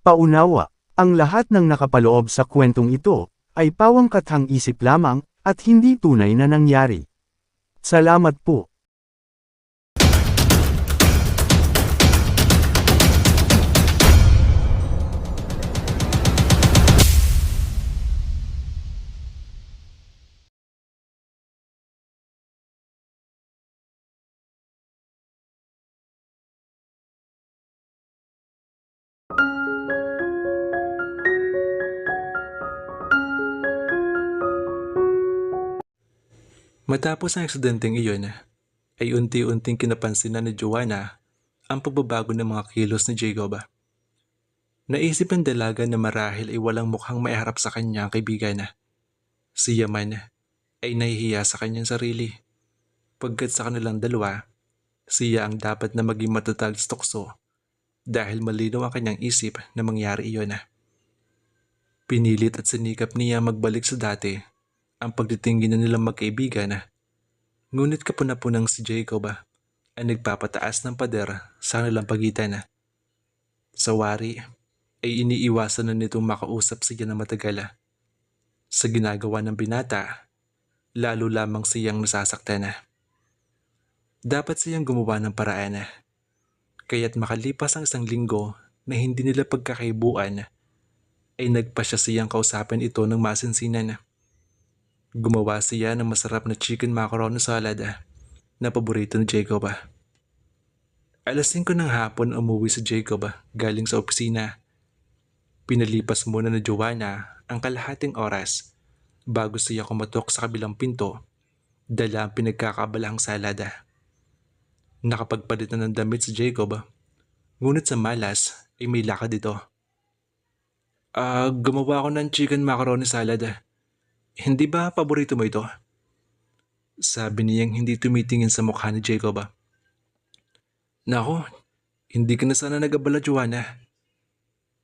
Paunawa, ang lahat ng nakapaloob sa kwentong ito, ay pawangkathang isip lamang, at hindi tunay na nangyari. Salamat po. Matapos ang aksidenteng iyon, ay unti-unting kinapansinan ni Joanna ang pagbabago ng mga kilos ni Jacob. Naisip ng dalaga na marahil ay walang mukhang maiharap sa kanya ang kaibigan. Siya man ay nahihiya sa kanyang sarili, pagkat sa kanilang dalawa, siya ang dapat na maging matatag sa tukso dahil malinaw ang kanyang isip na mangyari iyon. Pinilit at sinikap niya magbalik sa dati ang pagtitingin na nilang magkaibigan. Ngunit kapuna-punang si Jacob ay nagpapataas ng pader sa kanilang pagitan. Sa wari ay iniiwasan na nitong makausap siya ng matagal. Sa ginagawa ng binata, lalo lamang siyang nasasaktan. Dapat siyang gumawa ng paraan, kaya't makalipas ang 1 linggo na hindi nila pagkakaibuan, ay nagpasya siyang kausapin ito ng masinsinan. Gumawa siya ng masarap na chicken macaroni salad na paborito ni Jacob. Alas 5 ng hapon umuwi si Jacob galing sa opisina. Pinalipas muna ni Joanna ang kalahating oras bago siya kumatok sa kabilang pinto, dala ang pinagkakabalahang salada. Nakapagpalit na ng damit si Jacob, ngunit sa malas ay may lakad ito. Gumawa ako ng chicken macaroni salad. Hindi ba paborito mo ito? Sabi niyang hindi tumitingin sa mukha ni Jacob. Nako, hindi ka na sana nag-abala, Joanna.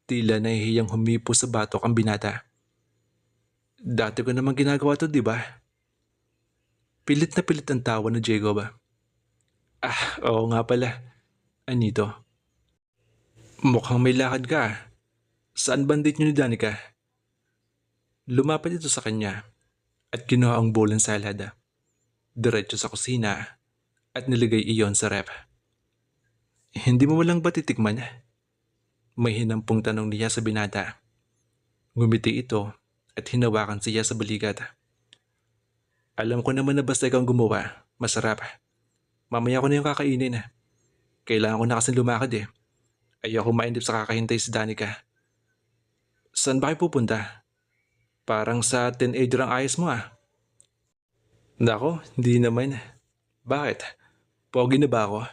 Tila nahihiyang humipo sa batok ang binata. Dati ko naman ginagawa to, di ba? Pilit na pilit ang tawa ni Jacob. Oo nga pala. Anito? Mukhang may lakad ka. Saan bandit niyo ni Danica? Lumapit ito sa kanya at kinuha ang bowl ng salad. Diretso sa kusina at nilagay iyon sa ref. Hindi mo walang ba titikman? May hinampong tanong niya sa binata. Ngumiti ito at hinawakan siya sa balikat. Alam ko naman na basta ikaw ang gumawa, masarap. Mamaya ko na yung kakainin. Kailangan ko na kasing lumakad eh. Ayoko maindip sa kakahintay si Danica. Saan ba kayo pupunta? Parang sa teenager ang ayos mo ah. Nako, hindi naman. Bakit? Pogi na ba ako?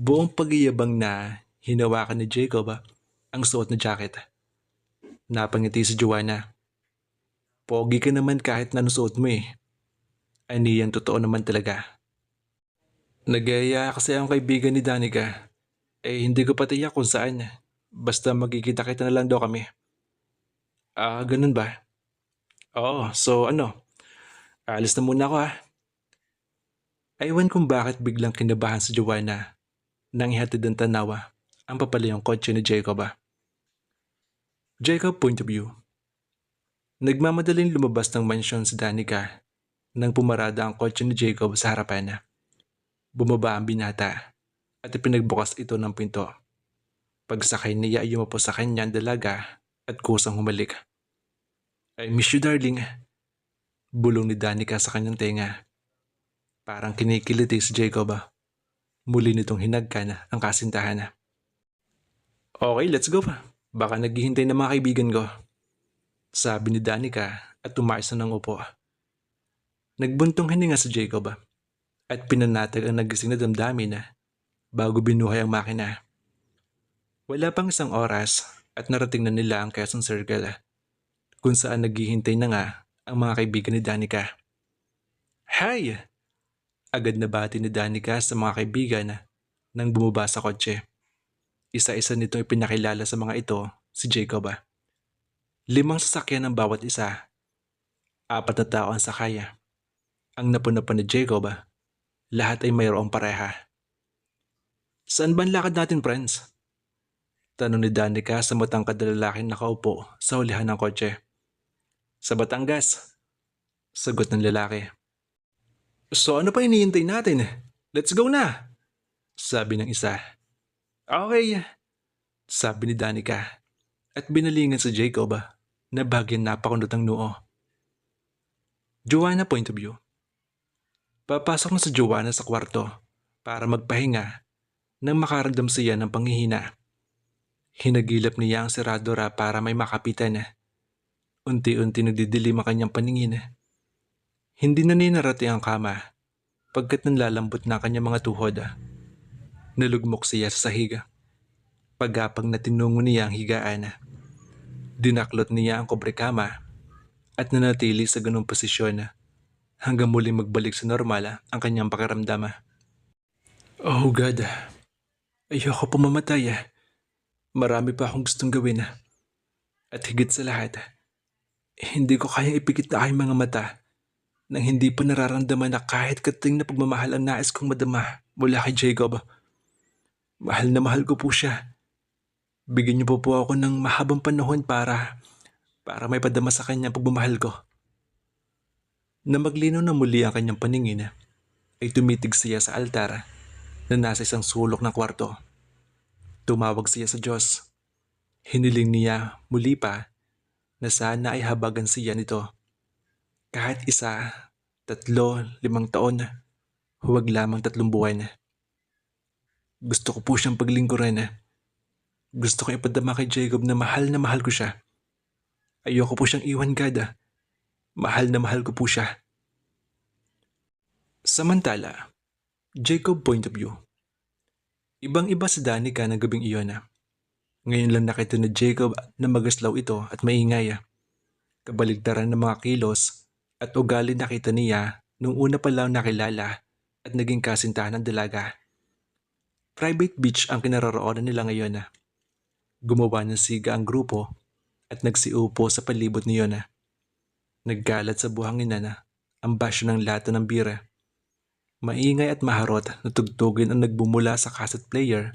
Buong pag-iyabang na hinawakan ni Jacob ang suot na jacket. Napangiti si Joanna. Pogi ka naman kahit na suot mo eh. Aniyang totoo naman talaga. Nagaya kasi ang kaibigan ni Danica. Hindi ko pa tiyak kung saan. Basta magkikita-kita na lang daw kami. Ganun ba? Oo, so ano? Alis na muna ako ah. Aywan kung bakit biglang kinabahan si Joanna nang ihatid ng tanawa ang papalayong kotse ni Jacob. Jacob point of view. Nagmamadaling lumabas ng mansyon si Danica nang pumarada ang kotse ni Jacob sa harapan. Bumaba ang binata at ipinagbukas ito ng pinto. Pagsakay niya ay yumapo sa kanya ang dalaga at kusang humalik. I miss you darling. Bulong ni Danica sa kanyang tenga. Parang kinikiliti si Jacob. Muli nitong hinagkan ang kasintahan. Okay, let's go pa. Baka naghihintay na mga kaibigan ko. Sabi ni Danica at tumaas na ng upo. Nagbuntong hininga si Jacob at pinanatag ang nagising na damdamin bago binuhay ang makina. Wala pang 1 oras at narating na nila ang Quezon Circle kung saan naghihintay na nga ang mga kaibigan ni Danica. Hi! Agad na bati ni Danica sa mga kaibigan nang bumaba sa kotse. Isa-isa nitong ipinakilala sa mga ito si Jacob. 5 sasakyan ang bawat isa. 4 na tao ang sakay. Ang napuna pa ni Jacob, lahat ay mayroong pareha. Saan ba ang lakad natin, friends? Tanong ni Danica sa matangkad na lalaking nakaupo sa hulihan ng kotse. Sa Batangas, sagot ng lalaki. So ano pa hinihintay natin? Let's go na, sabi ng isa. Okay, sabi ni Danica at binalingan sa Jacob na bagyan napakundot ng noo. Joanna point of view. Papasok na sa Joanna sa kwarto para magpahinga nang makaramdam siya ng panghihina. Hinagilap niya ang seradora para may makapitan. Unti-unti nagdidilim ang kanyang paningin. Hindi na ninarati ang kama pagkat nanlalambot na kanyang mga tuhod. Nalugmok siya sa sahig. Pagapang na tinungo niya ang higaan. Dinaklot niya ang kobrekama at nanatili sa ganung posisyon hanggang muling magbalik sa normal ang kanyang pakiramdam. Oh God, ayoko pumamatay. Marami pa akong gustong gawin. At higit sa lahat, hindi ko kayang ipikit na aking mga mata nang hindi pa nararamdaman na kahit kating na pagmamahal ang nais kong madama mula kay Jacob. Mahal na mahal ko po siya. Bigyan niyo po ako ng mahabang panahon para may padama sa kanya ang pagmamahal ko. Na maglino na muli ang kanyang paningin, ay tumitig siya sa altar na nasa isang sulok ng kwarto. Tumawag siya sa Diyos. Hiniling niya muli pa na sana ay habagan siya nito. Kahit 1, 3, 5 taon, huwag lamang 3 buwan. Gusto ko po siyang paglingkuran. Gusto ko ipadama kay Jacob na mahal ko siya. Ayoko po siyang iwan, God. Mahal na mahal ko po siya. Samantala, Jacob point of view. Ibang-iba si Danica ng gabing iyon. Ngayon lang nakita ni Jacob na magaslaw ito at maingay. Kabaligtaran ng mga kilos at ugali nakita niya nung una pa lang nakilala at naging kasintahan ng dalaga. Private beach ang kinaroroonan nila ngayon. Gumawa ng siga ang grupo at nagsiupo sa palibot niyon. Naggalat sa buhanginan ang basyo ng lata ng bira. Maingay at maharot na tugtugin ang nagbumula sa cassette player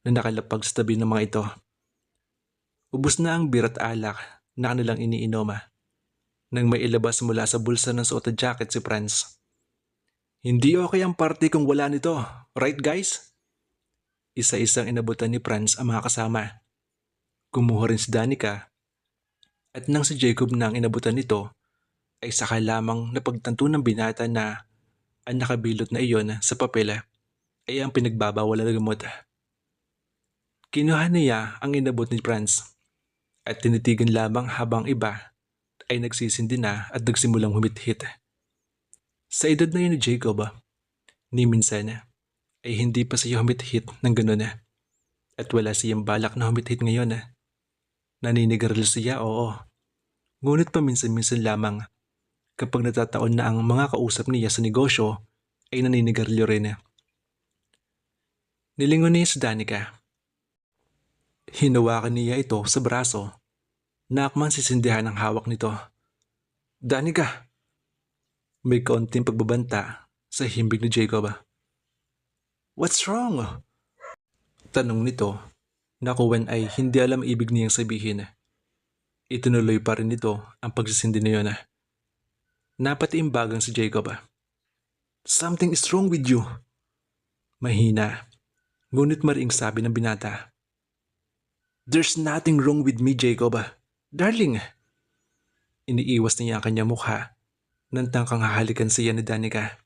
na nakalapag sa tabi ng mga ito. Ubus na ang beer at alak na kanilang iniinom nang may ilabas mula sa bulsa ng suot na jacket si Franz. Hindi okay ang party kung wala nito, right guys? Isa-isang inabutan ni Franz ang mga kasama. Kumuha rin si Danica at nang si Jacob na ang inabutan nito ay saka lamang napagtanto ng binata na ang nakabilot na iyon sa papel ay ang pinagbabawal na gamot. Kinuha niya ang inabot ni Franz at tinitigan lamang habang iba ay nagsisindi na at nagsimulang humithit. Sa edad na yun ni Jacob, ni minsan ay hindi pa siya humithit ng gano'n at wala siyang balak na humithit ngayon. Naninigarilyo siya, oo. Ngunit paminsan-minsan lamang kapag natataon na ang mga kausap niya sa negosyo ay naninigarilyo rin. Nilingon niya si Danica. Hinawakan niya ito sa braso na akmang sisindihan ang hawak nito. Danica! May kaunting pagbabanta sa himbing ni Jacob. What's wrong? Tanong nito na kuwan ay hindi alam ibig niyang sabihin. Itinuloy pa rin nito ang pagsisindi na yun. Napatiimbagang si Jacob. Something is wrong with you. Mahina, ngunit mariing sabi ng binata. There's nothing wrong with me, Jacob. Darling. Iniiwas niya ang kanyang mukha nang tangkang hahalikan siya ni Danica.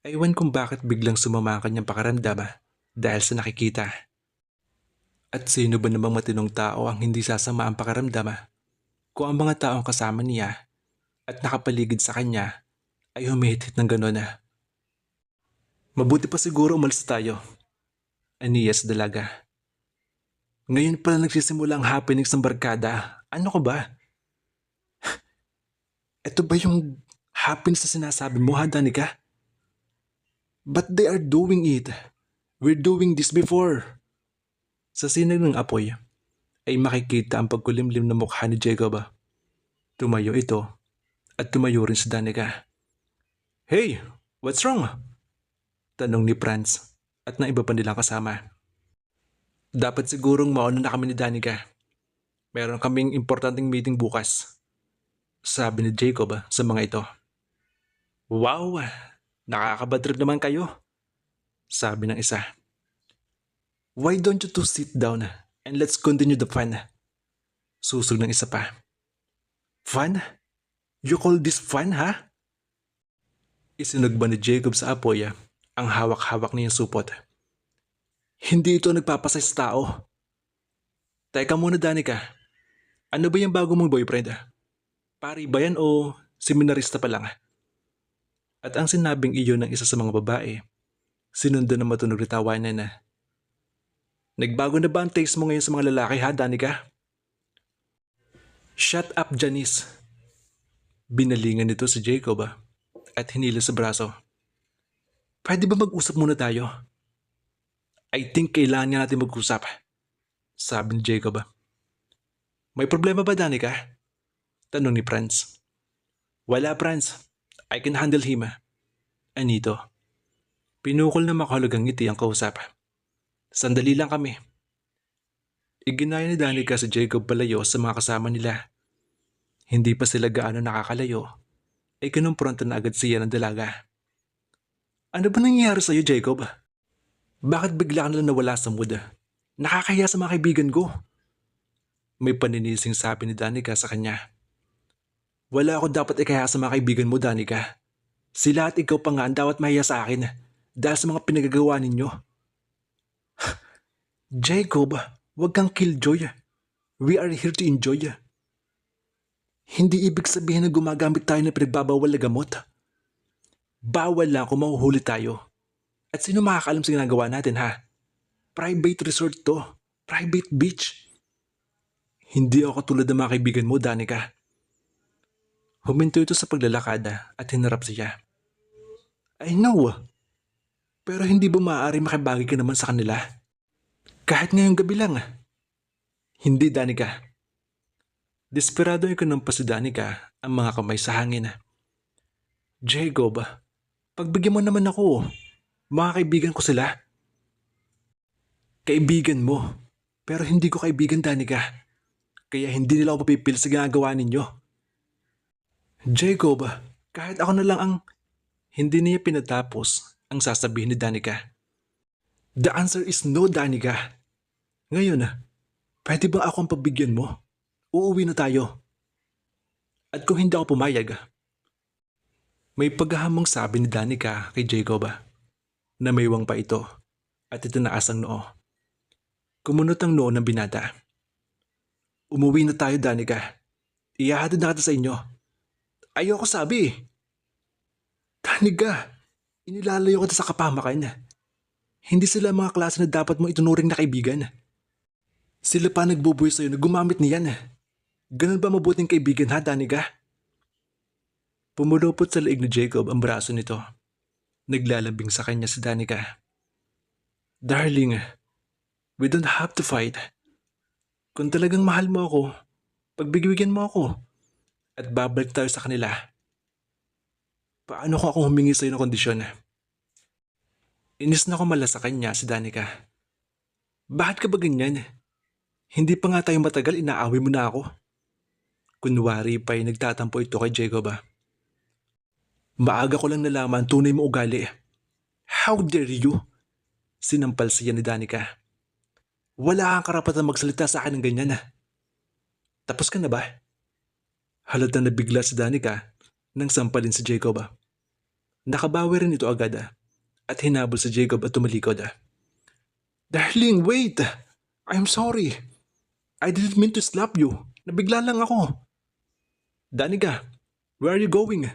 Aywan kung bakit biglang sumama ang kanyang pakiramdam dahil sa nakikita. At sino ba namang matinong tao ang hindi sasama ang pakiramdam kung ang mga taong kasama niya at nakapaligid sa kanya ay humihit ng gano'n. Mabuti pa siguro umalis tayo, aniya sa dalaga. Ngayon pala nagsisimula ang happenings ng barkada. Ano ko ba? Ito ba yung happenings na sinasabi mo, ha, Danica? But they are doing it. We're doing this before. Sa sinag ng apoy ay makikita ang pagkulimlim na mukha ni Jacob. Tumayo ito at tumayo rin si Danica. Hey, what's wrong? Tanong ni Franz at ng iba pa nilang kasama. Dapat sigurong mauna na kami ni Danica. Meron kaming importanteng meeting bukas, sabi ni Jacob sa mga ito. Wow, nakakabad trip naman kayo, sabi ng isa. Why don't you two sit down and let's continue the fun? Susog ng isa pa. Fun? You call this fun, ha? Isinog ba ni Jacob sa apoy ang hawak-hawak niyang supot? Hindi ito nagpapasay sa tao. Teka muna, Danica. Ano ba yung bago mong boyfriend? Pari ba yan o seminarista pa lang? At ang sinabing iyon ng isa sa mga babae, sinundan na matunog na tawanan na. Nagbago na ba ang taste mo ngayon sa mga lalaki, ha, Danica? Shut up, Janice. Binalingan nito si Jacob at hinila sa braso. Pwede ba mag-usap muna tayo? I think kailangan nga natin mag-usap, sabi ni Jacob. May problema ba, Danica? Tanong ni Franz. Wala, Franz. I can handle him. Anito. Pinukol na makahulugang ngiti ang kausap. Sandali lang kami. Iginaya ni Danica si Jacob palayo sa mga kasama nila. Hindi pa sila gaano nakakalayo, ay kinumpronta na agad siya ng dalaga. Ano ba nangyayari sa'yo, Jacob? Bakit bigla ka nalang nawala sa mood? Nakakahiya sa mga kaibigan ko. May paninising sabi ni Danica sa kanya. Wala ako dapat ikaya sa mga kaibigan mo, Danica. Sila at ikaw pa nga ang dapat mahiya sa akin dahil sa mga pinagagawa ninyo. Jacob, wag kang killjoy. We are here to enjoy. Hindi ibig sabihin na gumagamit tayo ng pinagbabawal na gamot. Bawal lang kung mahuhuli tayo. At sino makakaalam sa ginagawa natin, ha? Private resort to. Private beach. Hindi ako tulad ng mga kaibigan mo, Danica. Huminto ito sa paglalakad at hinarap siya. I know. Pero hindi ba maaari makibagay ka naman sa kanila? Kahit ngayong gabi lang. Hindi, Danica. Desperado ay kinumpa si Danica ang mga kamay sa hangin. Jacob, pagbigyan mo naman ako. Mga kaibigan ko sila. Kaibigan mo. Pero hindi ko kaibigan, Danica. Kaya hindi nila ako papipil sa ginagawa ninyo. Jacob, kahit ako na lang ang... Hindi niya pinatapos ang sasabihin ni Danica. The answer is no, Danica. Ngayon, pwede bang ako ang pabigyan mo? Uuwi na tayo. At kung hindi ako pumayag, may paghahamong sabi ni Danica kay Jacob na maywang pa ito at itinaas ang noo. Kumunot ang noo ng binata. Umuwi na tayo, Danica. Ihahatid na kita sa inyo. Ayoko sabi. Danica, inilalayo kita sa kapahamakan. Hindi sila mga klase na dapat mo itunuring na kaibigan. Sila pa nagbubuhay sa'yo na gumamit niyan. Ganun ba mabuting kaibigan, ha, Danica? Pumulupot sa leeg ni Jacob ang braso nito. Naglalambing sa kanya si Danica. Darling, we don't have to fight. Kung talagang mahal mo ako, pagbigyan mo ako at babalik tayo sa kanila. Paano ko akong humingi sa'yo ng kondisyon? Inis na kumala sa kanya si Danica. Bakit ka ba ganyan? Hindi pa nga tayo matagal, inaaway mo na ako. Kunwari pa'y nagtatampo ito kay Jacob. Maaga ko lang nalaman tunay mo ugali. How dare you? Sinampal siya ni Danica. Wala kang karapatan magsalita sa akin ng ganyan. Tapos ka na ba? Halata na bigla si Danica nang sampalin si Jacob. Nakabawi rin ito agad at hinabol si Jacob at tumalikod. Darling, wait! I'm sorry. I didn't mean to slap you. Nabigla lang ako. Danica, where are you going?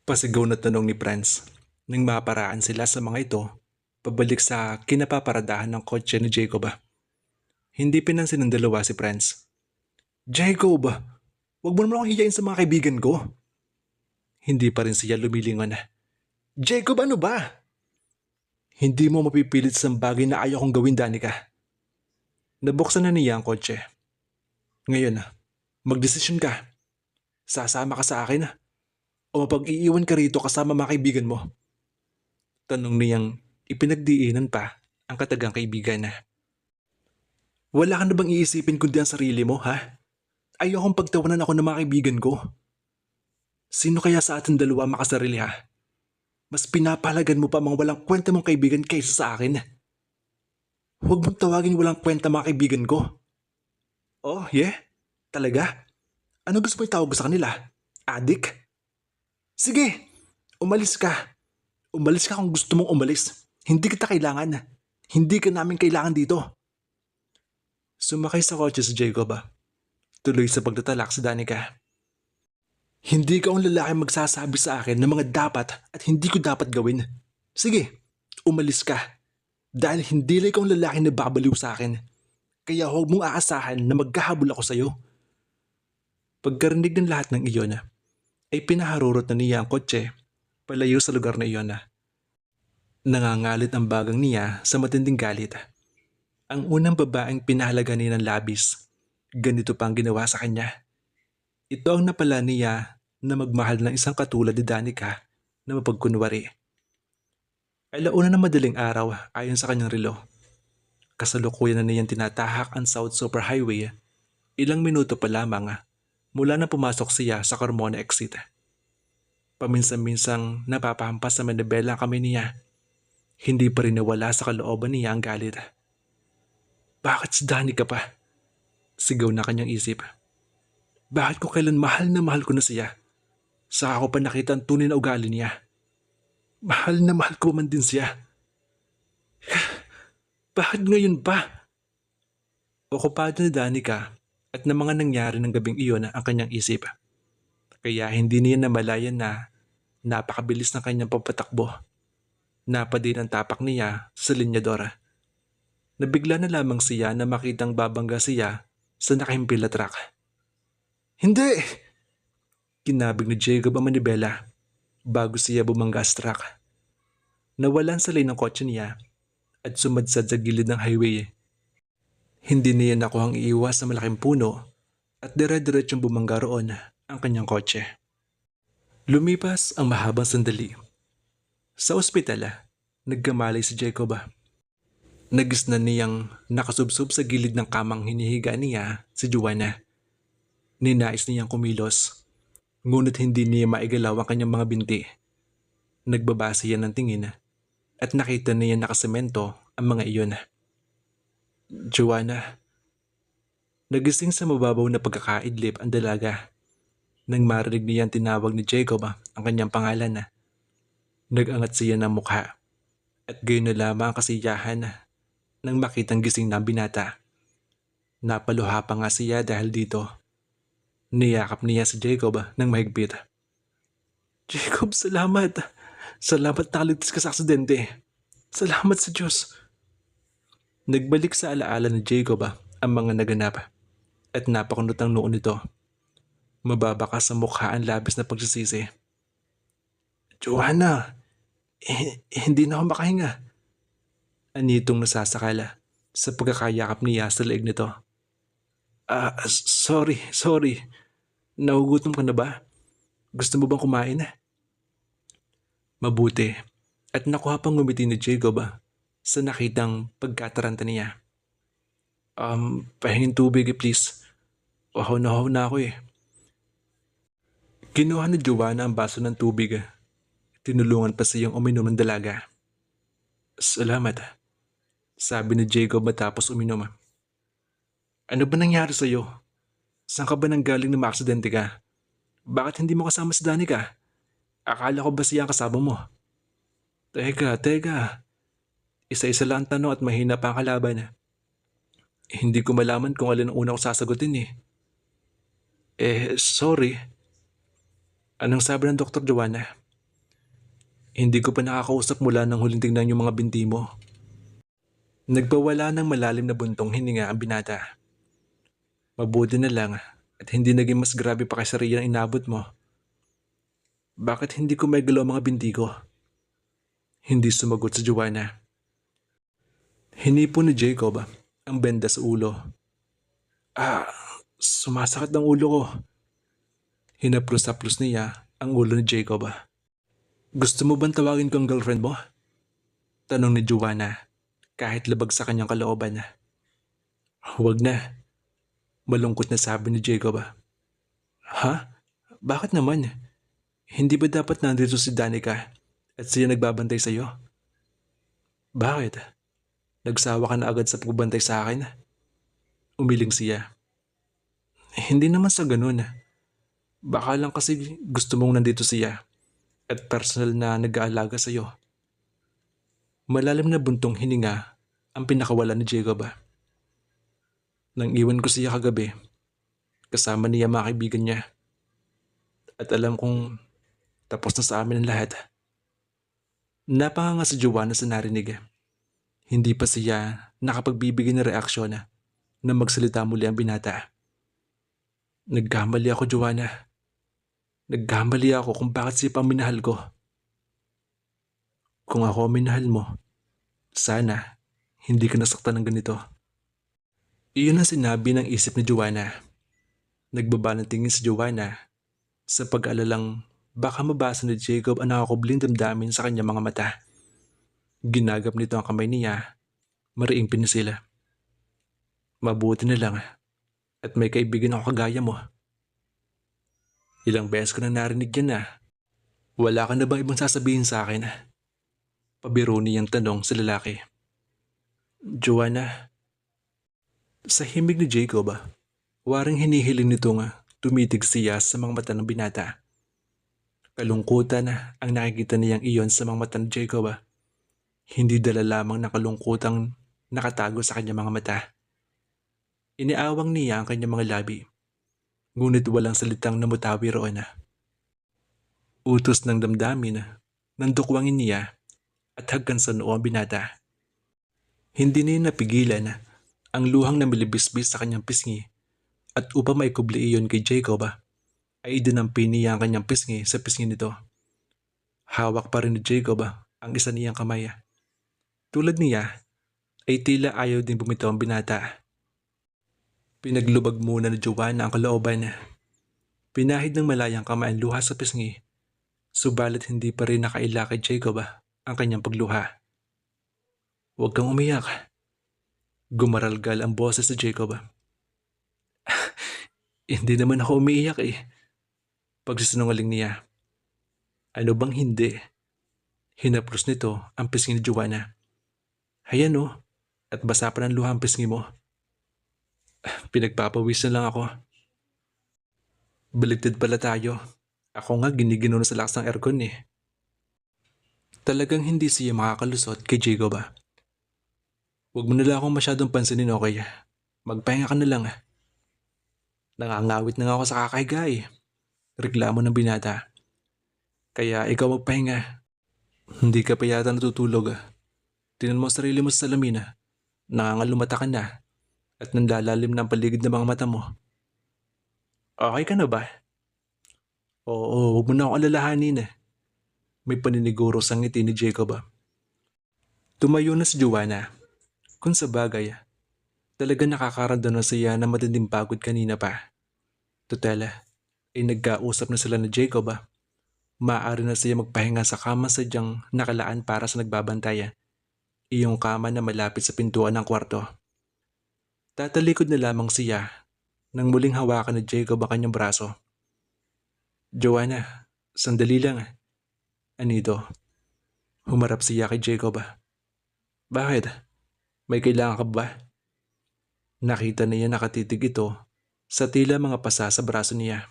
Pasigaw na tanong ni Franz nang maparaan sila sa mga ito pabalik sa kinapaparadahan ng kotse ni Jacob. Hindi pinansin ng dalawa si Franz. Jacob, wag mo naman akong hiyain sa mga kaibigan ko. Hindi pa rin siya lumilingon. Jacob, ano ba? Hindi mo mapipilit sa bagay na ayaw kong gawin, Danica. Nabuksan na niya ang kotse. Ngayon, magdesisyon ka. Sasama ka sa akin o mapag-iiwan ka rito kasama mga kaibigan mo? Tanong niyang ipinagdiinan pa ang katagang kaibigan. Wala ka na bang iisipin kundi ang sarili mo, ha? Ayokong pagtawanan ako ng mga kaibigan ko. Sino kaya sa ating dalawa makasarili, ha? Mas pinapahalagan mo pa mga walang kwenta mong kaibigan kaysa sa akin. Huwag mong tawagin walang kwenta mga kaibigan ko. Oh, yeah? Talaga? Ano gusto mo itawag ko sa kanila? Adik? Sige, umalis ka. Umalis ka kung gusto mong umalis. Hindi kita kailangan. Hindi ka namin kailangan dito. Sumakay sa kotse si Jacob. Tuloy sa pagtatalak si Danica. Hindi ka ang lalaki magsasabi sa akin ng mga dapat at hindi ko dapat gawin. Sige, umalis ka. Dahil hindi lang ikaw ang lalaki na babaliw sa akin. Kaya huwag mong aasahan na magkahabol ako sa'yo. Pagkarinig ng lahat ng iyon, ay pinaharurot na niya ang kotse palayo sa lugar na iyon. Nangangalit ang bagang niya sa matinding galit. Ang unang babaeng pinahalaga niya ng labis, ganito pa ang ginawa sa kanya. Ito ang napala niya na magmahal ng isang katulad ni Danica na mapagkunwari. Alauna na madaling araw ayon sa kanyang relo. Kasalukuyan na niyang tinatahak ang South Superhighway. Ilang minuto pa lamang mula na pumasok siya sa Carmona exit. Paminsan-minsang napapahampas sa manibela kami niya. Hindi pa rin nawala sa kalooban niya ang galit. Bakit si Danica pa? Sigaw na kanyang isip. Bakit ko kailan mahal na mahal ko na siya? Saka ko pa nakita ang tunay na ugali niya. Mahal na mahal ko man din siya. Bakit ngayon pa? Okupado ni Danica at ng mga nangyari ng gabing iyon ang kanyang isip. Kaya hindi niya namalayan na napakabilis ng kanyang papatakbo. Napadin ang tapak niya sa linyadora. Nabigla na lamang siya na makitang babangga siya sa nakahimpil na truck. Hindi! Kinabig ni Jacob ang manibela bago siya bumangga sa truck. Nawalan sa lane ng kotse niya at sumadsad sa gilid ng highway. Hindi niya nakuhang iiwas sa malaking puno at dire-diretsong bumangga roon ang kanyang kotse. Lumipas ang mahabang sandali. Sa ospital, nagkamalay si Jacob. Nagisnan niyang nakasubsob sa gilid ng kamang hinihiga niya si Joanna. Ninais niyang kumilos, ngunit hindi niya maigalaw ang kanyang mga binti. Nagbaba siya ng tingin at nakita niya nakasemento ang mga iyon. Joanna. Nagising sa mababaw na pagkakaidlip ang dalaga. Nang marinig niya ang tinawag ni Jacob ang kanyang pangalan. Nag-angat siya ng mukha at gayon na lamang ang kasiyahan nang makitang gising na ang binata. Napaluha pa nga siya dahil dito. Niyakap niya si Jacob ng mahigpit. Jacob, salamat. Salamat nakaligtas ka sa aksidente. Salamat sa Diyos. Nagbalik sa alaala ni Jacob ang mga naganap at napakunot ang noon nito. Mababakas sa mukha ang labis na pagsisisi. Joanna, hindi na ako makahinga. Anitong nasasakala sa pagkakayakap niya sa leeg nito. Sorry. Nagugutom ka na ba? Gusto mo bang kumain? Mabuti at nakuha pang ngumiti ni Jacob sa nakitang pagkataranta niya. Pahingin tubig please. Wahaw na ako eh. Kinuha ni Joanna ang baso ng tubig. Tinulungan pa siyang uminom ng dalaga. Salamat, sabi ni Jacob matapos uminom. Ano ba nangyari sa'yo? Saan ka ba nanggaling na maaksidente ka? Bakit hindi mo kasama si Danica? Akala ko ba siya ang kasama mo? Teka. Isa-isa lang ang tanong at mahina pa ang kalaban. Hindi ko malaman kung alin ang una kong sasagutin eh. Sorry. Anong sabi ng Dr. Joanna? Hindi ko pa nakakausap mula nang huling tingnan yung mga binti mo. Nagpawala ng malalim na buntong hininga ang binata. Mabuti na lang at hindi naging mas grabe pa kaysa riyan ang inabot mo. Bakit hindi ko may galaw mga binti ko? Hindi sumagot si Joanna. Hinipo ni Jacob ang benda sa ulo. Sumasakit ang ulo ko. Hinaplos-haplos niya ang ulo ni Jacob. Gusto mo bang tawagin ko ang girlfriend mo? Tanong ni Joanna kahit labag sa kanyang kalooban. Huwag na. Malungkot na sabi ni Jacob. Ha? Bakit naman? Hindi ba dapat nandito si Danica at siya nagbabantay sa'yo? Bakit? Nagsawa ka na agad sa pagbantay sa akin? Umiling siya. Hindi naman sa ganun. Baka lang kasi gusto mong nandito siya at personal na nag-aalaga sa'yo. Malalim na buntong hininga ang pinakawala ni Jacob. Nang iwan ko siya kagabi, kasama niya mga kaibigan niya. At alam kong tapos na sa amin ang lahat. Napanganga si Joanna sa narinig. Hindi pa siya nakapagbibigay ng reaksyon na magsalita muli ang binata. Nagkamali ako, Joanna. Nagkamali ako kung bakit siya pang minahal ko. Kung ako ang minahal mo, sana hindi ka nasaktan ng ganito. Iyon ang sinabi ng isip ni Joanna. Nagbaba ng tingin si Joanna sa pag-alalang baka mabasa ni Jacob ang nakakubling damdamin sa kanyang mga mata. Ginagap nito ang kamay niya, mariing pinisila. Mabuti na lang at may kaibigan ako kagaya mo. Ilang beses ko na narinig yan na. Wala ka na bang ibang sasabihin sa akin? Pabiro niyang tanong sa lalaki. Joanna, sa himig ni Jacob, waring hinihiling nito tumitig siya sa mga mata ng binata. Kalungkutan ang nakikita niyang iyon sa mga mata ni Jacob. Hindi dala lamang ng kalungkutang nakatago sa kanyang mga mata. Iniawang niya ang kanyang mga labi, ngunit walang salitang namutawi roon. Utos ng damdamin, nandukwangin niya at hagkan sa noo ang binata. Hindi niya napigilan ang luhang na milibisbis sa kanyang pisngi at upang maikubli iyon kay Jacob, ay idinampi niya ang kanyang pisngi sa pisngi nito. Hawak pa rin ni Jacob ang isa niyang kamay. Tulad niya, ay tila ayaw din bumitaw ang binata. Pinaglubag muna ni Joanna ang kalooban. Pinahid ng malayang kamay ang luha sa pisngi, subalit hindi pa rin nakaila kay Jacob ang kanyang pagluha. Huwag kang umiyak. Gumaralgal ang boses ni Jacob. Hindi naman ako umiiyak eh. Pagsisinungaling niya. Ano bang hindi? Hinaplos nito ang pisngi ni Joanna. Hayan oh, at basa pa ng luha ang pisngi mo. Pinagpapawis na lang ako. Baligtad pala tayo. Ako nga giniginaw na sa lakas ng aircon eh. Talagang hindi siya makakalusot kay Jacob. Huwag mo nila akong masyadong pansinin, okay? Magpahinga ka na lang. Nangangawit na nga ako sa kakahiga eh. Reklamo ng binata. Kaya ikaw magpahinga. Hindi ka pa yata natutulog. Tinan mo ang sarili mo sa salamin. Nangangalumata ka na at nandalalim na ang paligid ng mga mata mo. Okay ka na ba? Oo, huwag mo na akong alalahanin. May paniniguro sa ngiti ni Jacob. Tumayo na si Joanna. Kung sa bagay, talaga nakakaramdam na siya na matinding pagod kanina pa. Total, ay nagkausap na sila ni Jacob. Maaari na siya magpahinga sa kama sadyang nakalaan para sa nagbabantay. Iyong kama na malapit sa pintuan ng kwarto. Tatalikod na lamang siya nang muling hawakan ni Jacob ang kanyang braso. Joanna, sandali lang. Anito? Humarap siya kay Jacob. Bakit? May kailangan ka ba? Nakita niya nakatitig ito sa tila mga pasa sa braso niya.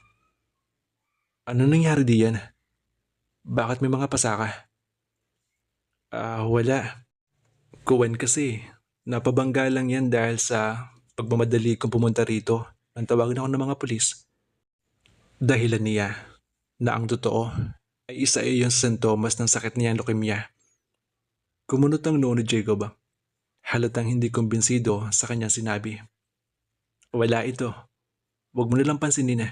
Ano nangyari diyan? Bakit may mga pasa ka? Wala. Kuwan kasi. Napabangga lang yan dahil sa pagmamadali kong pumunta rito. Nang tawagan ako ng mga pulis. Dahilan niya na ang totoo ay isa iyon sa sintomas ng sakit niya ang leukemia. Kumunot ang noo ni Jacob. Halatang hindi kumbinsido sa kanyang sinabi. Wala ito. Huwag mo nilang pansinin.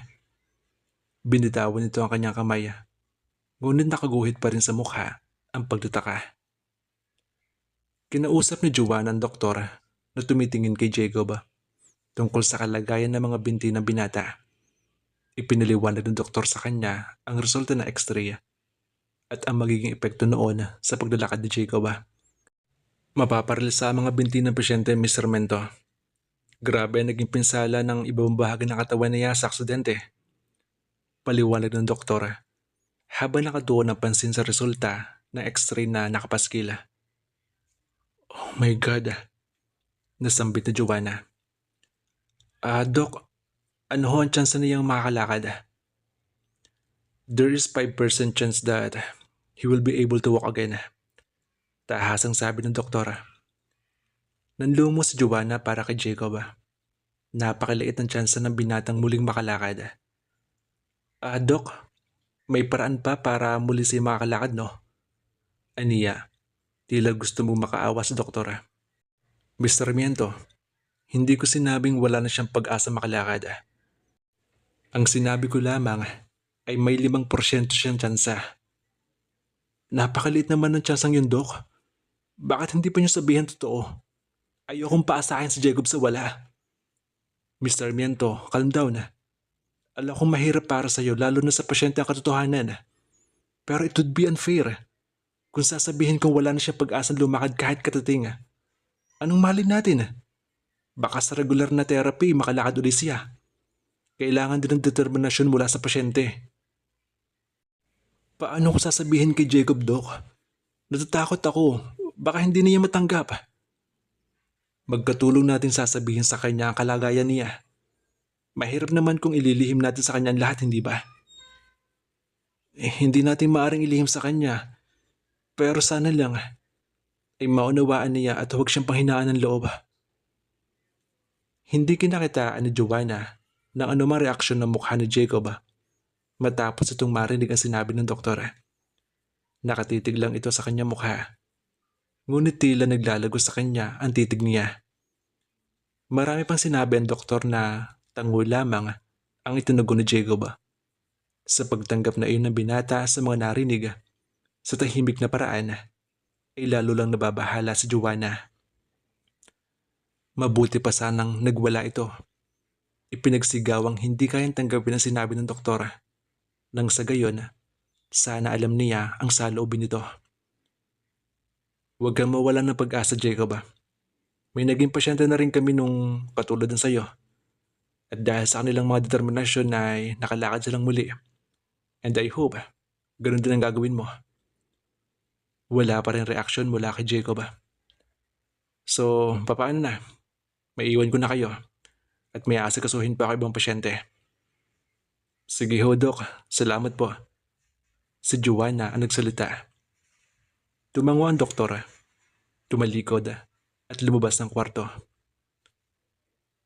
Binitawan nito ang kanyang kamay. Ngunit nakaguhit pa rin sa mukha ang pagtataka. Kinausap ni Joanna ang doktor na tumitingin kay Jacob tungkol sa kalagayan ng mga binti ng binata. Ipinaliwanag ng doktor sa kanya ang resulta ng x-ray at ang magiging epekto noon sa paglalakad ni Jacob. Mapaparalisa ang mga binti ng pasyente, Mr. Mento. Grabe ang naging pinsala ng ibang bahagi ng katawan niya sa aksidente. Paliwanag ng doktor habang nakatuon ng pansin sa resulta ng x-ray na nakapaskila. Oh my God, nasambit na Joanna. Dok, ano ho ang chance na niyang makakalakad? There is 5% chance that he will be able to walk again. Tahasang sabi ng doktor. Nanlumo si Joanna para kay Jacob. Napakaliit ang tsansa ng binatang muling makalakad. Dok, may paraan pa para muli siya makakalakad, no? Aniya, tila gusto mong makaawa sa doktor. Mr. Miento, hindi ko sinabing wala na siyang pag-asa makalakad. Ang sinabi ko lamang ay may 5% siyang tsansa. Napakaliit naman ng tsansang yun, Dok. Bakit hindi pa niyo sabihin totoo? Ayokong paasahin si Jacob sa wala. Mr. Miento, calm down. Alam kong mahirap para sa'yo lalo na sa pasyente ang katotohanan. Pero it would be unfair kung sasabihin kong wala na siya pag-asang lumakad kahit katating. Anong malin natin? Baka sa regular na therapy makalakad ulit siya. Kailangan din ng determinasyon mula sa pasyente. Paano ko sasabihin kay Jacob, Doc? Natatakot ako. Baka hindi niya matanggap. Magkatulong natin sasabihin sa kanya ang kalagayan niya. Mahirap naman kung ililihim natin sa kanya ang lahat, hindi ba? Hindi natin maaring ilihim sa kanya. Pero sana lang ay maunawaan niya at huwag siyang panghinaan ng loob. Hindi kinakitaan ni Joanna ng anumang reaksyon ng mukha ni Jacob matapos itong marinig ang sinabi ng doktor. Nakatitig lang ito sa kanyang mukha. Ngunit tila naglalago sa kanya ang titig niya. Marami pang sinabi ang doktor na tango lamang ang itinugon ni Jacob. Sa pagtanggap na iyon ng binata sa mga narinig, sa tahimik na paraan, ay lalo lang nababahala si Joanna. Mabuti pa sanang nagwala ito. Ipinagsigawang hindi kayang tanggapin ang sinabi ng doktor. Nang sa gayon, sana alam niya ang saloobin nito. Huwag kang mawalan ng pag-asa, Jacob. May naging pasyente na rin kami nung katulad ng sayo. At dahil sa kanilang mga determinasyon ay nakalakad silang muli. And I hope, ganun din ang gagawin mo. Wala pa rin reaksyon mula kay Jacob. So, papaano na? Maiiwan ko na kayo. At may aasikasuhin pa ako ibang pasyente. Sige ho, Doc. Salamat po. Si Joanna ang nagsalita. Tumango ang doktor. Tumalikod at lumabas ng kwarto.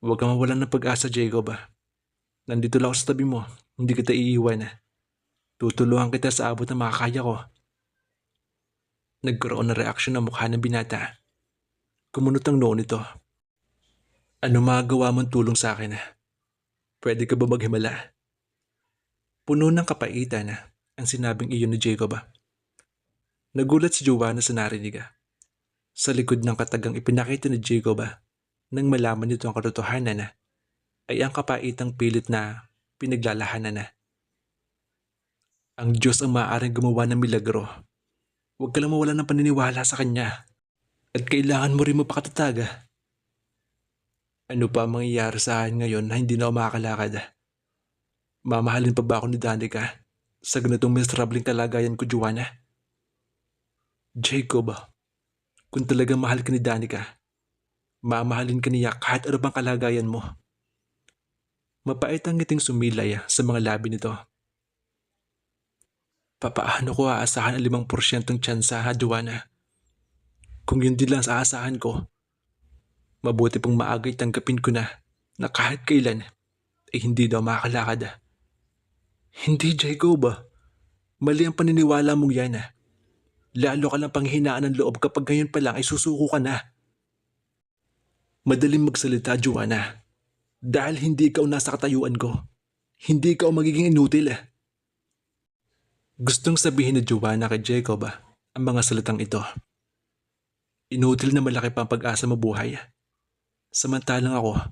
Huwag kang mawalan ng pag-asa, Jacob. Nandito lang ako sa tabi mo. Hindi kita iiwan. Tutulungan kita sa abot na makakaya ko. Nagkaroon ng reaksyon ng mukha ng binata. Kumunot ang noo nito. Ano magagawa mong tulong sa akin? Pwede ka ba maghimala? Puno ng kapaitan ang sinabing iyon ni Jacob. Nagulat si Joanna sa narinig. Sa likod ng katagang ipinakita ni Jacob nang malaman nito ang katotohanan ay ang kapaitang pilit na pinaglalahanan. Ang Diyos ang maaaring gumawa ng milagro. Huwag ka lang mawalan ng paniniwala sa Kanya. At kailangan mo rin mapakatatag. Ano pa ang mangyayari sa akin ngayon na hindi na ako makakalakad? Mamahalin pa ba ako ni Danica sa ganitong miserabling kalagayan ko, Joanna? Jacob, kung talagang mahal ka ni Danica, mamahalin ka niya kahit ano pang kalagayan mo. Mapait ang ngiting sumilay sa mga labi nito. Papaano ko aasahan ang 5% tsansa, Joanna? Kung yun din lang sa aasahan ko, mabuti pong maagay tanggapin ko na kahit kailan ay hindi daw makakalakad. Hindi, Jacob. Mali ang paniniwala mong yan. Lalo ka lang panghinaan ng loob kapag ngayon pa lang ay susuko ka na. Madaling magsalita, Joanna. Dahil hindi ikaw nasa katayuan ko. Hindi ikaw magiging inutil. Gustong sabihin ni Joanna kay Jacob ang mga salitang ito. Inutil na malaki pa ang pag-asa mabuhay. Samantalang ako,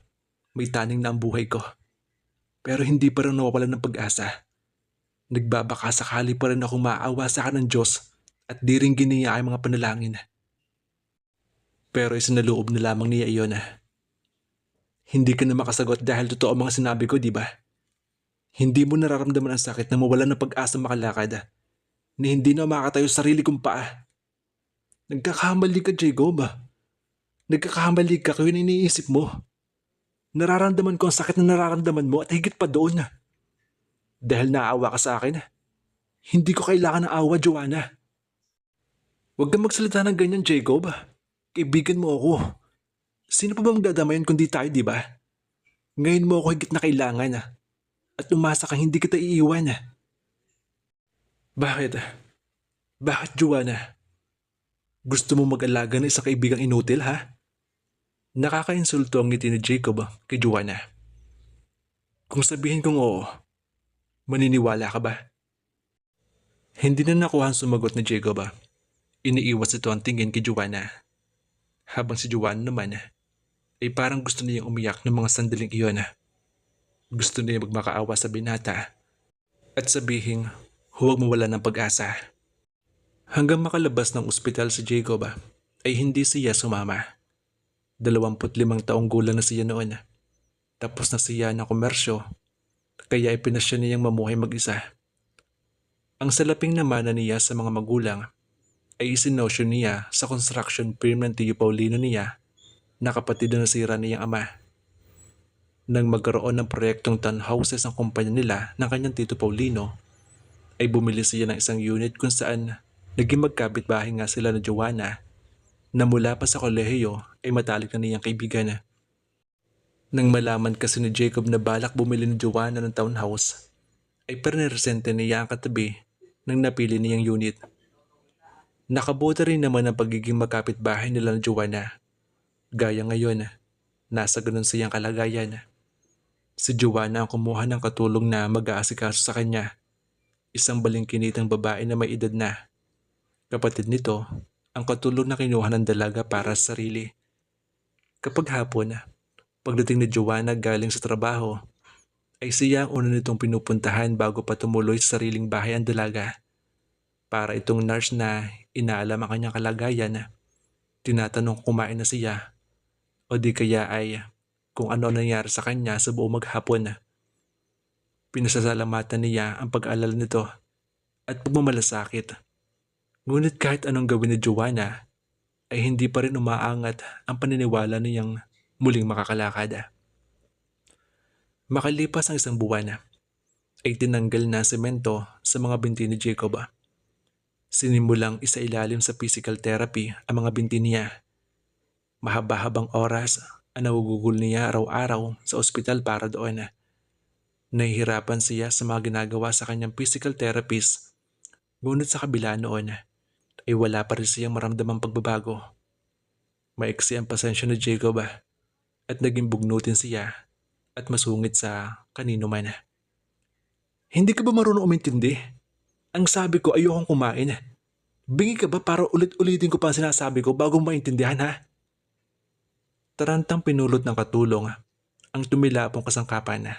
may taning na ang buhay ko. Pero hindi pa rin nawawalan ng pag-asa. Nagbabaka sakali pa rin akong maawa sa akin ng Diyos at di rin giniya ay mga panalangin. Pero isinaloob na lamang niya iyon. Hindi ka na makasagot dahil totoo ang mga sinabi ko, di ba? Hindi mo nararamdaman ang sakit na mawala ng pag-asa makalakad, na hindi na makakatayo sa sarili kong paa. Nagkakamali ka, Jacob. Nagkakamali ka kaya iniisip mo. Nararamdaman ko ang sakit na nararamdaman mo at higit pa doon. Dahil naawa ka sa akin, hindi ko kailangan ng awa, Joanna. Huwag kang magsalita ng ganyan, Jacob. Kaibigan mo ako. Sino pa ba magdadamayan kundi tayo, di ba? Ngayon mo ako higit na kailangan. At umasa kang hindi kita iiwan. Bakit? Bakit, Joanna? Gusto mo mag-alaga ng isang kaibigang inutil, ha? Nakakainsulto ang ngiti ni Jacob kay Joanna. Kung sabihin kong oo, maniniwala ka ba? Hindi na nakuha ang sumagot ni Jacob. Iniiwas ito ang tingin kay Joanna. Habang si Joanna naman ay parang gusto niyang umiyak ng mga sandaling iyon. Gusto niya magmakaawa sa binata at sabihin huwag mawala ng pag-asa. Hanggang makalabas ng ospital si Jacob ay hindi siya sumama. 25 taong gulang na siya noon. Tapos na siya ng komersyo kaya ipinasya niyang mamuhay mag-isa. Ang salaping naman na niya sa mga magulang ay isinosyo niya sa construction firm ng Tio Paulino niya na kapatid na nasira niyang ama. Nang magkaroon ng proyektong townhouses ang kumpanya nila ng kanyang Tito Paulino, ay bumili siya ng isang unit kung saan naging magkapit-bahay nga sila na Joanna na mula pa sa kolehiyo ay matalik na niyang kaibigan. Nang malaman kasi ni Jacob na balak bumili ni Joanna ng townhouse, ay perneresente niya ang katabi ng napili niyang unit. Nakabuti rin naman ang pagiging magkapit-bahay nila ni Joanna. Gaya ngayon, nasa ganun siyang kalagayan. Si Joanna ang kumuha ng katulong na mag-aasikaso sa kanya. Isang balingkinitang babae na may edad na. Kapatid nito, ang katulong na kinuha ng dalaga para sa sarili. Kapag hapon, pagdating ni Joanna galing sa trabaho, ay siya ang una nitong pinupuntahan bago pa tumuloy sa sariling bahay ang dalaga. Para itong nurse na inaalam ang kanyang kalagayan, tinatanong kung kumain na siya o di kaya ay kung ano nangyari sa kanya sa buong maghapon. Pinasasalamatan niya ang pag-alala nito at pagmamalasakit. Ngunit kahit anong gawin ni Joanna, ay hindi pa rin umaangat ang paniniwala niyang muling makakalakad. Makalipas ang isang buwan, ay tinanggal na semento sa mga binti ni Jacob. Sinimulang isailalim sa physical therapy ang mga binti niya. Mahaba-habang oras ang nagugugol niya araw-araw sa ospital para doon. Nahihirapan siya sa mga ginagawa sa kanyang physical therapist, ngunit sa kabila noon ay wala pa rin siyang maramdamang pagbabago. Maiksi ang pasensya ni Jacob at naging bugnutin siya at masungit sa kanino man. Hindi ka ba marunong umintindi? Ang sabi ko ayokong kumain. Bingi ka ba para ulit-ulitin ko pa ang sinasabi ko bago maintindihan, ha? Tarantang pinulot ng katulong ang tumilapong kasangkapan.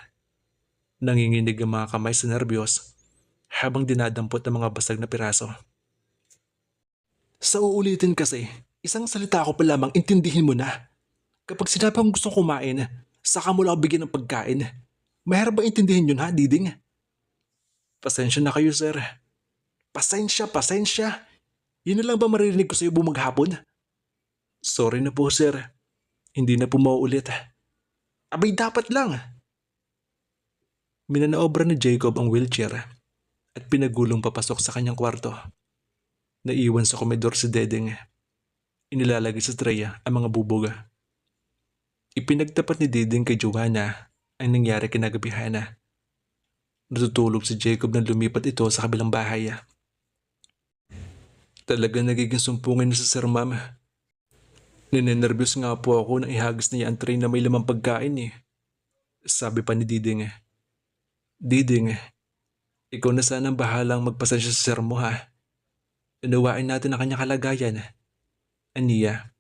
Nanginginig ang mga kamay sa nerbiyos habang dinadampot ang mga basag na piraso. Sa uulitin kasi, isang salita ko pa lamang intindihin mo na. Kapag sinabi kong gustong kumain, saka mo lang ako bigyan ng pagkain. Mahirap ba intindihin yun, ha, Diding? Pasensya na kayo, sir. Pasensya. Yun na lang ba maririnig ko sa iyo bumaghapon? Sorry na po, sir. Hindi na po mauulit. Abay, dapat lang. Minanaobra ni Jacob ang wheelchair at pinagulong papasok sa kanyang kwarto. Naiwan sa komedor si Dedeng. Inilalagay sa tray ang mga bubog. Ipinagtapat ni Dedeng kay Joanna ang nangyari kinagabihan. Natutulog si Jacob nang lumipat ito sa kabilang bahay. Talaga nagiging sumpungin na sa Sir Ma'am. Ninenervyos nga po ako nang ihagis niya ang tray na may lamang pagkain eh. Sabi pa ni Diding. Diding, ikaw na sana ang bahalang magpasensya sa sir mo, ha. Unawain natin ang kanyang kalagayan. Aniya.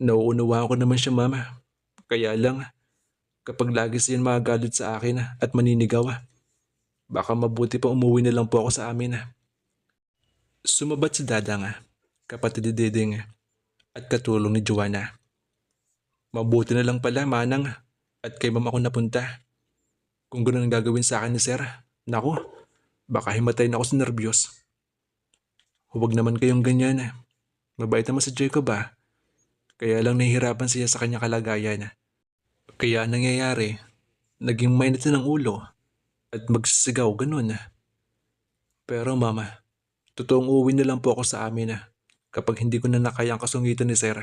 Nauunawaan ko naman siya, Mama. Kaya lang, kapag lagi siyan magagalit sa akin at maninigaw, baka mabuti pa umuwi na lang po ako sa amin. Sumabat si Dadang, kapatid ni Diding, at katulong ni Joanna. Mabuti na lang pala, Manang, at kay ma'am ako napunta. Kung ganun ang gagawin sa akin ni Sir, naku, baka himatay na ako sa nervyos. Huwag naman kayong ganyan. Mabait naman si Jacob ah. Kaya lang nahihirapan siya sa kanyang kalagayan. Kaya ang nangyayari, naging mainit na ng ulo at magsisigaw ganun. Pero mama, totoong uuwi na lang po ako sa amin kapag hindi ko na nakayang kasungitan ni Sir.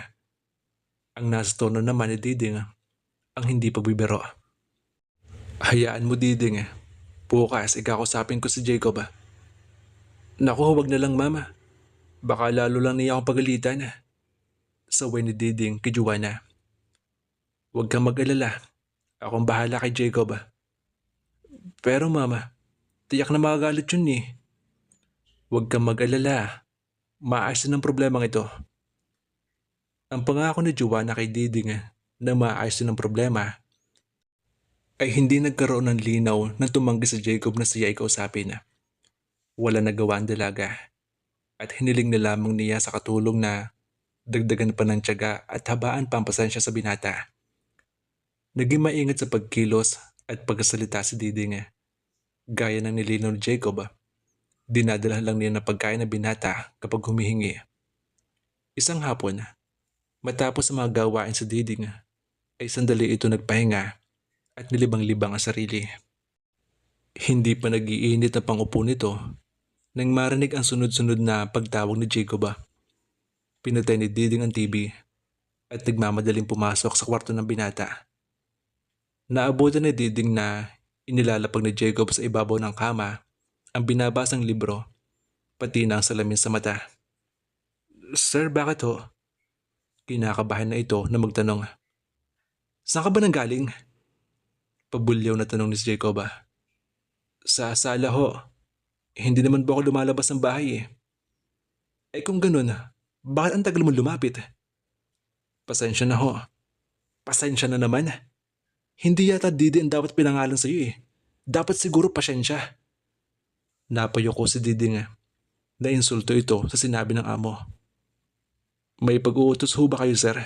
Ang nasa tono naman ni Diding ang hindi pagbibiro. Hayaan mo Diding. Bukas ikakausapin ko si Jacob. Naku, huwag na lang mama. Baka lalo lang niya akong pagalitan. Saway ni Diding kay Joanna. Huwag kang mag-alala. Akong bahala kay Jacob. Pero mama, tiyak na magagalit yun eh. Huwag kang mag-alala. Maayos na ang problemang ito. Ang pangako ni Joanna kay Diding na maayos na ang problema ay hindi nagkaroon ng linaw nang tumanggi sa Jacob na siya ay kausapin. Wala nagawa ang dalaga at hiniling na lamang niya sa katulong na dagdagan pa ng tiyaga at habaan pa ang pasensya sa binata. Naging maingat sa pagkilos at pagkasalita si Diding. Gaya ng nilinaw ni Jacob, dinadala lang niya ng pagkain ng binata kapag humihingi. Isang hapon, matapos ang mga gawain sa Diding, ay sandali ito nagpahinga at nilibang-libang ang sarili. Hindi pa nag-iinit ang pangupo nito nang marinig ang sunod-sunod na pagtawag ni Jacob. Pinatay ni Diding ang TV at nagmamadaling pumasok sa kwarto ng binata. Naabutan ni Diding na inilalapag ni Jacob sa ibabaw ng kama ang binabasang libro, pati na ang salamin sa mata. Sir, bakit ho? Kinakabahan na ito na magtanong. Saan ka ba nanggaling? Pabulyaw na tanong ni Jacob. Sa sala ho. Hindi naman po ako lumalabas ng bahay eh. Eh kung ganun, bakit ang tagal mo lumapit? Pasensya na ho. Pasensya na naman. Hindi yata Didi ang dapat pinangalan sa iyo eh. Dapat siguro pasensya. Napayo ko si Diding. Nainsulto ito sa sinabi ng amo. May pag-uutos ho ba kayo, sir?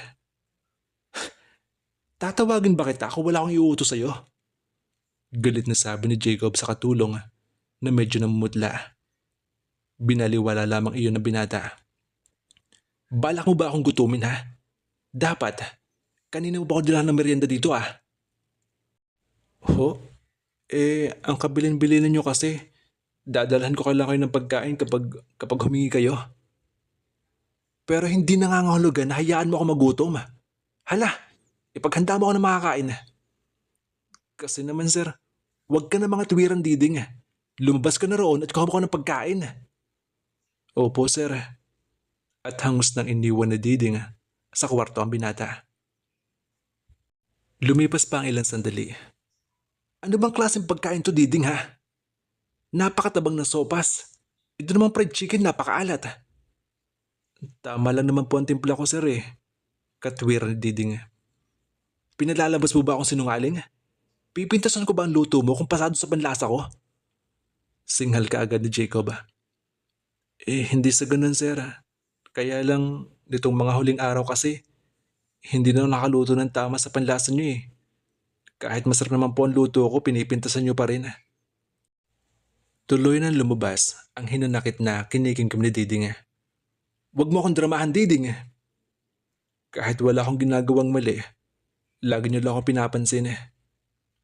Tatawagin ba kita kung wala akong iuutos sa'yo? Galit na sabi ni Jacob sa katulong na medyo namumutla. Binaliwala lamang iyon ng binata. Balak mo ba akong gutumin ha? Dapat. Kanina mo ba ako dala ng merienda dito ah? Ho? Ang kabilin-bilin niyo kasi. Dadalhan ko lang kayo ng pagkain kapag humingi kayo. Pero hindi nangangahulugan na hayaan mo ako magutom. Hala, ipaghanda mo ako ng makakain. Kasi naman sir, huwag ka na mga tuwiran Diding. Lumabas ka na roon at kuha mo ko ng pagkain. Opo sir. At hangus nang iniwan na Diding sa kwarto ang binata. Lumipas pa ang ilang sandali. Ano bang klaseng pagkain to Diding ha? Napakatabang na sopas. Ito namang fried chicken napakaalat. Tama lang naman po ang timpla ko sir eh. Katwiran ni Diding. Pinalalabas mo ba akong sinungaling? Pipintasan ko ba ang luto mo kung pasado sa panlasa ko? Singhal ka agad ni Jacob. Hindi sa ganun sir. Kaya lang nitong mga huling araw kasi, hindi na nakaluto ng tama sa panlasa niyo eh. Kahit masarap naman po ang luto ko, pinipintasan niyo pa rin. Tuloy nang lumabas ang hinanakit na kinikimkim ni Diding. Huwag mo akong dramahan Diding. Kahit wala akong ginagawang mali, lagi niyo lang ako pinapansin.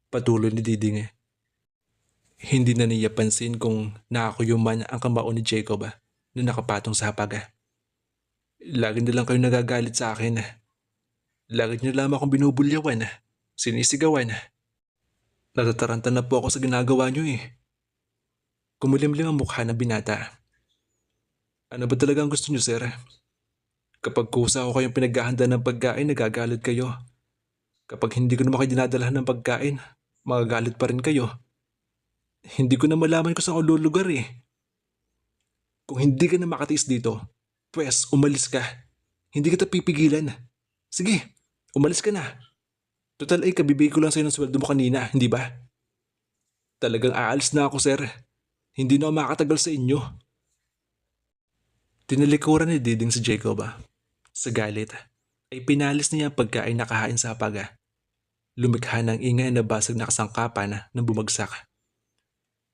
Patuloy ni Diding. Hindi na niya pansin kung nakakuyuman ang kamao ni Jacob na nakapatong sa hapag. Lagi na lang kayo nagagalit sa akin. Lagi niyo lamang akong binubulyawan, sinisigawan. Natataranta na po ako sa ginagawa niyo eh. Kumulimlim ang mukha ng binata. Ano ba talaga ang gusto niyo, sir? Kapag kusa ko kayong pinaghahanda ng pagkain, nagagalit kayo. Kapag hindi ko naman kayo dinadalahan ng pagkain, magagalit pa rin kayo. Hindi ko na malaman kung saan ako lulugar eh. Kung hindi ka na makatiis dito, pwes umalis ka. Hindi kita pipigilan. Sige, umalis ka na. Total ay kabibigay ko lang sa'yo ng sweldo mo kanina, hindi ba? Talagang aalis na ako, sir. Hindi na ako makatagal sa inyo. Tinalikuran ni Diding si Jacob sa galit ay pinalis niya ang pagkain na kahain sa hapaga. Lumikha ng ingay na basag na kasangkapan ng bumagsak.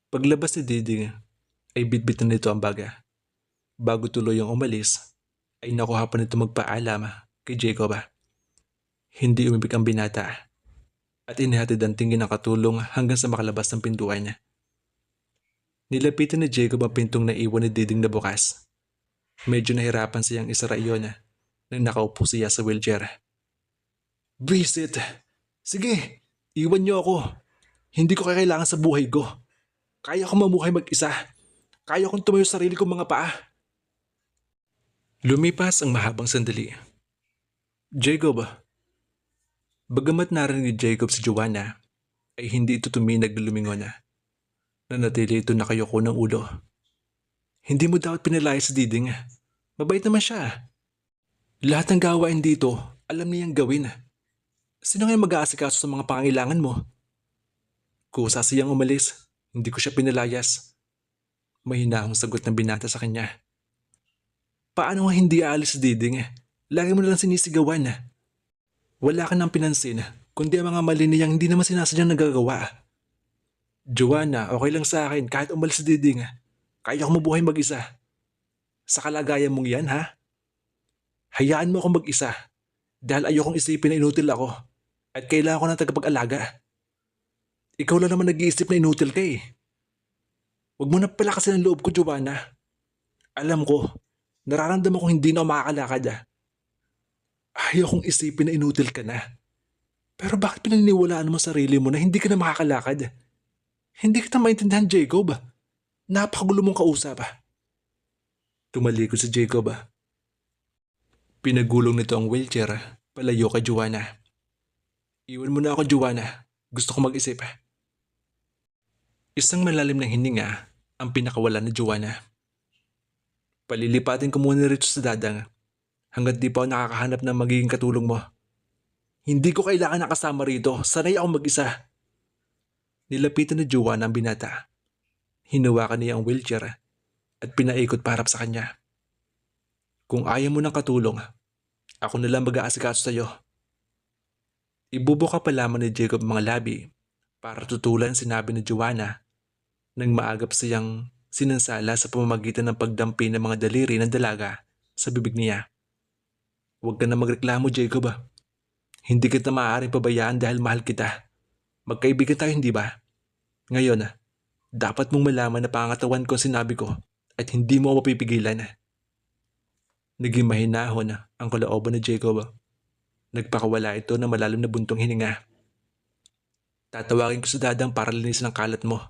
Paglabas ni Diding ay bitbit na nito ang baga. Bago tuluyang umalis, ay nakuha pa nito magpaalam kay Jacob. Hindi umibig ang binata at inihatid ang tingin ng katulong hanggang sa makalabas ng pintuan niya. Nilapitan ni Jacob ang pintong naiwan ni Diding na bukas. Medyo nahirapan siyang isara iyon nang nakaupo siya sa wheelchair. Visit! Sige, iwan niyo ako. Hindi ko kailangan sa buhay ko. Kaya ko mamuhay mag-isa. Kaya kong tumayo sa sarili kong mga paa. Lumipas ang mahabang sandali. Jacob. Bagamat narinig ni Jacob si Joanna, ay hindi ito tuminag na lumingon. Nanatili ito nakayoko ng ulo. Hindi mo dapat pinalaya si Diding. Mabait naman siya. Lahat ng gawain dito, alam niyang gawin. Sino ngayon mag-aasikaso sa mga pangangailangan mo? Kusa siyang umalis, hindi ko siya pinalayas. Mahinahong sagot ng binata sa kanya. Paano nga hindi aalis si Diding? Lagi mo nalang sinisigawan. Wala ka nang pinansin, kundi ang mga mali niyang hindi naman sinasadyang nagagawa. Joanna, okay lang sa akin kahit umalis si Diding. Kaya ko mabuhay mag-isa. Sa kalagayan mong yan, ha? Hayaan mo akong mag-isa dahil ayokong isipin na inutil ako at kailangan ko ng tagapag-alaga. Ikaw lang naman nag-iisip na inutil ka eh. Huwag mo na palakasin ang loob ko, Joanna. Alam ko, nararamdaman ko hindi na ako makakalakad. Ayaw kong isipin na inutil ka na. Pero bakit pinaniniwalaan mo sarili mo na hindi ka na makakalakad? Hindi kita maintindihan, Jacob. Napakagulo mong kausap. Tumalikod si Jacob. Pinagulong nito ang wheelchair palayo kay Joanna. Iwan mo na ako, Joanna. Gusto ko mag-isip. Isang malalim na hininga ang pinakawalan ni Joanna. Palilipatin ko muna rito sa dadang hanggat di pa ako nakakahanap ng magiging katulong mo. Hindi ko kailangan nakasama rito. Sanay akong mag-isa. Nilapitan ni Joanna ang binata. Hinawakan niya ang wheelchair at pinaikot paharap sa kanya. Kung ayaw mo ng katulong, ako na lang mag-aasikaso sa iyo. Ibubuka pa lamang ni Jacob ang mga labi para tutulan ang sinabi ni Joanna nang maagap siyang sinansala sa pamamagitan ng pagdampi ng mga daliri ng dalaga sa bibig niya. Huwag ka na magreklamo, Jacob. Hindi kita maaaring pabayaan dahil mahal kita. Magkaibigan tayo, hindi ba? Ngayon, dapat mong malaman na pangatawan ko ang sinabi ko at hindi mo ako mapipigilan. Naging mahinahon ang kalooban ni Jacob. Nagpakawala ito ng malalim na buntong hininga. Tatawagin ko sa dadang para linisin ang kalat mo.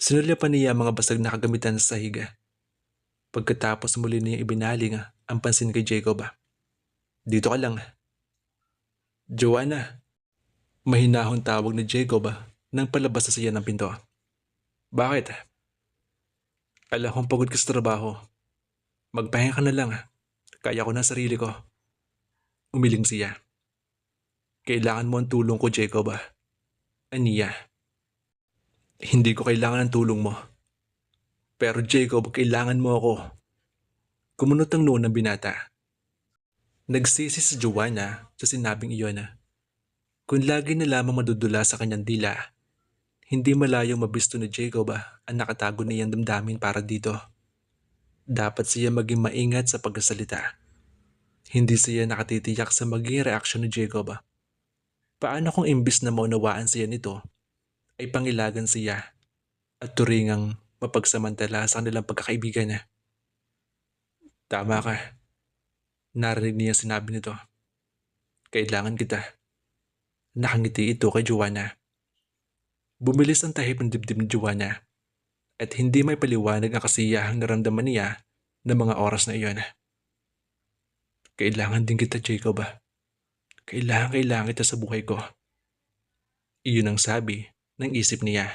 Sinulyapan niya ang mga basag na kagamitan sa higa. Pagkatapos muli niya ibinaling ang pansin kay Jacob. Dito ka lang. Joanna. Mahinahon tawag ni Jacob nang palabas na siya ng pinto. Bakit? Alam kong pagod ka sa trabaho. Magpahinga ka na lang. Kaya ko na sarili ko. Umiling siya. Kailangan mo ang tulong ko, Jacob. Aniya. Hindi ko kailangan ng tulong mo. Pero Jacob, kailangan mo ako. Kumunot ang noo ng binata. Nagsisi si Joanna sa sinabing iyon. Kung lagi na lamang madudula sa kanyang dila, hindi malayong mabisto ni Jacob ang nakatago niyang damdamin para dito. Dapat siya maging maingat sa pagsasalita. Hindi siya nakatitiyak sa magiging reaksyon ni Jacob. Paano kung imbis na maunawaan siya nito, ay pangilagan siya at turingang mapagsamantala sa kanilang pagkakaibigan? Tama ka. Narinig niya sinabi nito. Kailangan kita. Nakangiti ito kay Joanna. Bumilis ang tahip ng dibdib ni Joanna at hindi may paliwanag ang kasiyahang naramdaman niya ng mga oras na iyon. Kailangan din kita, Jacob. Kailangan kita sa buhay ko. Iyon ang sabi ng isip niya.